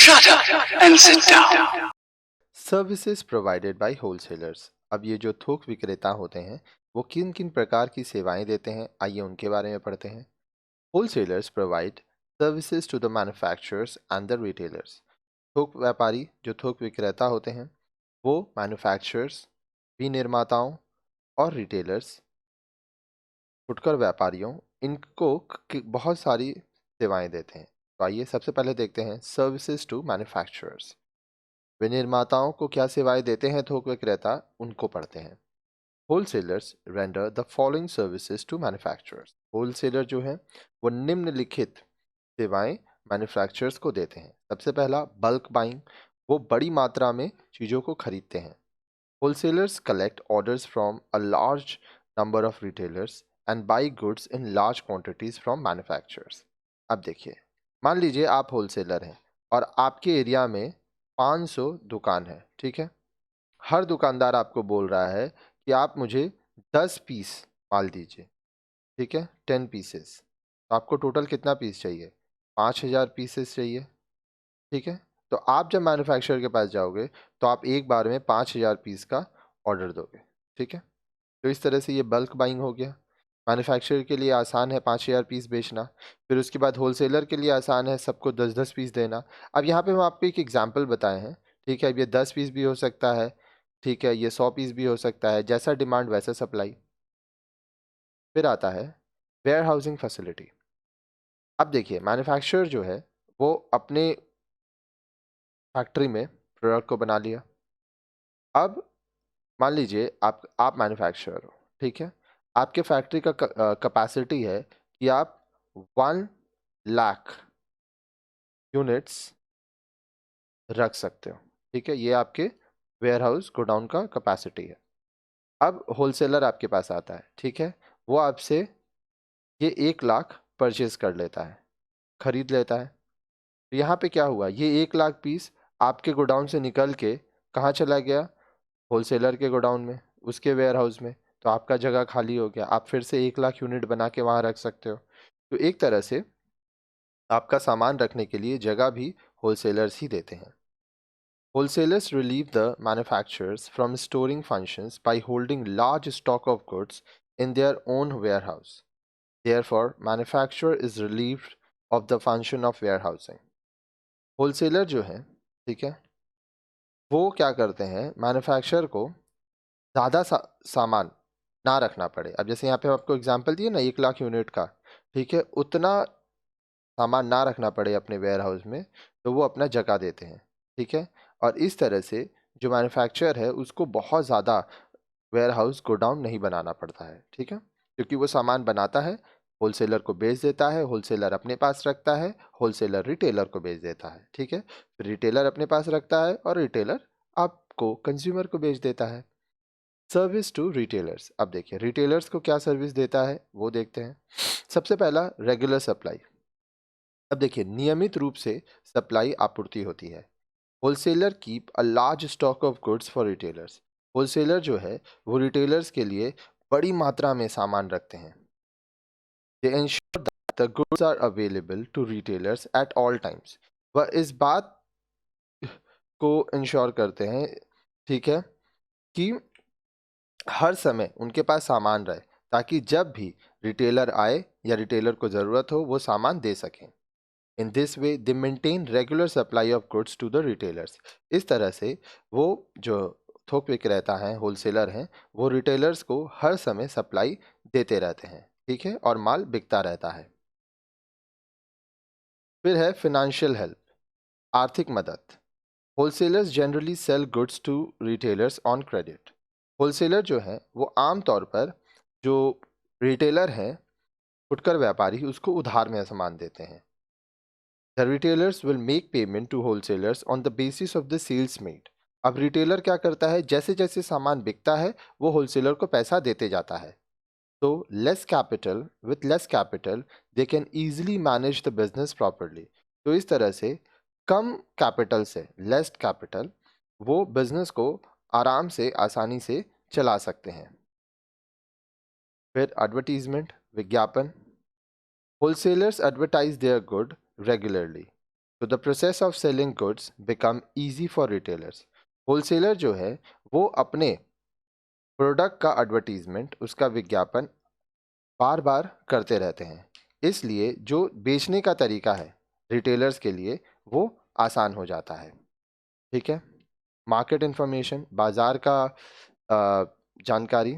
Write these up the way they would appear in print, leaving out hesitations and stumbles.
Shut up and sit down. Services provided by wholesalers. अब ये जो थोक विक्रेता होते हैं वो किन किन प्रकार की सेवाएं देते हैं, आइए उनके बारे में पढ़ते हैं। Wholesalers provide services to the manufacturers and the retailers. थोक व्यापारी जो थोक विक्रेता होते हैं वो मैन्युफैक्चरर्स, विनिर्माताओं और रिटेलर्स, फुटकर व्यापारियों, इनको बहुत सारी सेवाएं देते हैं। तो आइए सबसे पहले देखते हैं सर्विसेज टू मैन्युफैक्चरर्स। विनिर्माताओं को क्या सेवाएं देते हैं थोक विक्रेता, उनको पढ़ते हैं। Wholesalers render the following services to manufacturers. Wholesaler जो है वो निम्नलिखित सेवाएं मैन्युफैक्चरर्स को देते हैं। सबसे पहला बल्क बाइंग, वो बड़ी मात्रा में चीज़ों को खरीदते हैं। Wholesalers collect orders from a large number of retailers and by goods in large quantities from manufacturers. अब देखिए, मान लीजिए आप होलसेलर हैं और आपके एरिया में 500 दुकान है, ठीक है। हर दुकानदार आपको बोल रहा है कि आप मुझे 10 पीस माल दीजिए, ठीक है, 10 पीसेस। तो आपको टोटल कितना पीस चाहिए? 5000 पीसेस चाहिए, ठीक है। तो आप जब मैन्युफैक्चरर के पास जाओगे तो आप एक बार में 5000 पीस का ऑर्डर दोगे, ठीक है। तो इस तरह से ये बल्क बाइंग हो गया। मैन्युफैक्चरर के लिए आसान है 5000 पीस बेचना, फिर उसके बाद होलसेलर के लिए आसान है सबको 10-10 पीस देना। अब यहाँ पे हम आपको एक एग्जांपल बताए हैं, ठीक है। अब ये 10 पीस भी हो सकता है, ठीक है, ये 100 पीस भी हो सकता है, जैसा डिमांड वैसा सप्लाई। फिर आता है वेयर हाउसिंग फैसिलिटी। अब देखिए, मैन्युफैक्चरर जो है वो अपने फैक्ट्री में प्रोडक्ट को बना लिया। अब मान लीजिए आप मैन्युफैक्चरर हो, ठीक है। आपके फैक्ट्री का कैपेसिटी है कि आप 1 लाख यूनिट्स रख सकते हो, ठीक है। ये आपके वेयर हाउस गोडाउन का कैपेसिटी है। अब होलसेलर आपके पास आता है, ठीक है। वो आपसे ये 1 लाख परचेज कर लेता है, खरीद लेता है। तो यहाँ पे क्या हुआ, ये 1 लाख पीस आपके गोडाउन से निकल के कहाँ चला गया? होलसेलर के गोडाउन में, उसके वेयर हाउस में। तो आपका जगह खाली हो गया, आप फिर से 1 लाख यूनिट बना के वहाँ रख सकते हो। तो एक तरह से आपका सामान रखने के लिए जगह भी होलसेलर्स ही देते हैं। Wholesalers relieve the manufacturers from storing functions by holding large stock of goods in their own warehouse. Therefore, manufacturer is relieved of the function of warehousing. Wholesaler जो है, ठीक है, वो क्या करते हैं, मैन्युफैक्चरर को ज़्यादा सामान ना रखना पड़े। अब जैसे यहाँ पे आपको एग्जांपल दिए ना 1 लाख यूनिट का, ठीक है, उतना सामान ना रखना पड़े अपने वेयर हाउस में, तो वो अपना जगह देते हैं, ठीक है। और इस तरह से जो मैन्युफैक्चरर है उसको बहुत ज़्यादा वेयर हाउस गोडाउन नहीं बनाना पड़ता है, ठीक है। क्योंकि वो सामान बनाता है, होलसेलर को बेच देता है, होलसेलर अपने पास रखता है, होलसेलर रिटेलर को बेच देता है, ठीक है। फिर रिटेलर अपने पास रखता है और रिटेलर आपको कंज्यूमर को बेच देता है। Service to retailers. अब देखिए रिटेलर्स को क्या सर्विस देता है वो देखते हैं। सबसे पहला रेगुलर सप्लाई। अब देखिए, नियमित रूप से सप्लाई आपूर्ति होती है। Wholesaler keep a large stock of goods for retailers. Wholesaler जो है वो रिटेलर्स के लिए बड़ी मात्रा में सामान रखते हैं। They ensure that the goods are available to retailers at all times. वह इस बात को इंश्योर करते हैं, ठीक है, कि हर समय उनके पास सामान रहे, ताकि जब भी रिटेलर आए या रिटेलर को ज़रूरत हो वो सामान दे सकें। In this way they maintain regular supply of goods to the retailers. इस तरह से वो जो थोक विक्रेता हैं, होलसेलर हैं, वो रिटेलर्स को हर समय सप्लाई देते रहते हैं, ठीक है, और माल बिकता रहता है। फिर है फिनेंशियल हेल्प, आर्थिक मदद। Wholesalers generally sell goods to retailers on credit. Wholesaler जो है वो आम तौर पर जो रिटेलर हैं, फुटकर व्यापारी, उसको उधार में सामान देते हैं। The retailers will make payment to wholesalers on the basis of the sales made. अब रिटेलर क्या करता है, जैसे जैसे सामान बिकता है वो होलसेलर को पैसा देते जाता है। तो less capital they can easily manage the business properly. तो इस तरह से कम कैपिटल से, लेस कैपिटल, वो बिजनेस को आराम से, आसानी से चला सकते हैं। फिर एडवर्टीजमेंट, विज्ञापन। Wholesalers advertise their good regularly. तो the process of selling goods become easy for retailers. Wholesaler जो है वो अपने प्रोडक्ट का एडवर्टीजमेंट, उसका विज्ञापन बार बार करते रहते हैं, इसलिए जो बेचने का तरीका है रिटेलर्स के लिए वो आसान हो जाता है। ठीक है। मार्केट इंफॉर्मेशन, बाजार का जानकारी।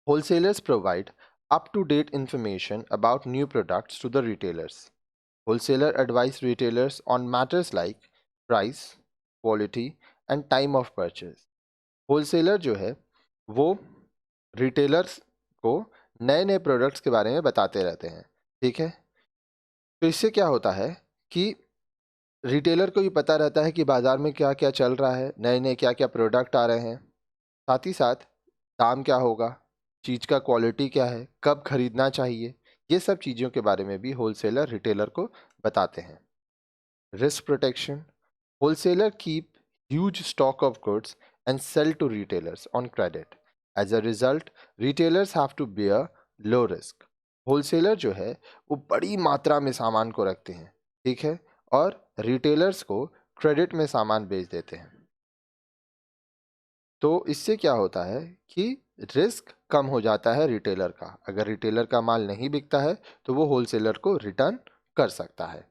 Wholesalers provide up to date information about new products to the retailers. Wholesaler advise retailers on matters like price, quality and time of purchase. Wholesaler जो है वो रिटेलर्स को नए नए प्रोडक्ट्स के बारे में बताते रहते हैं। ठीक है। तो इससे क्या होता है कि रिटेलर को भी पता रहता है कि बाजार में क्या क्या चल रहा है, नए नए क्या क्या प्रोडक्ट आ रहे हैं, साथ ही साथ दाम क्या होगा, चीज़ का क्वालिटी क्या है, कब खरीदना चाहिए, ये सब चीज़ों के बारे में भी होलसेलर रिटेलर को बताते हैं। Risk protection. Wholesaler keep huge stock of goods and sell to retailers on credit. As a result, retailers have to bear low risk. Wholesaler जो है वो बड़ी मात्रा में सामान को रखते हैं, ठीक है, और रिटेलर्स को क्रेडिट में सामान बेच देते हैं। तो इससे क्या होता है कि रिस्क कम हो जाता है रिटेलर का। अगर रिटेलर का माल नहीं बिकता है तो वो होलसेलर को रिटर्न कर सकता है।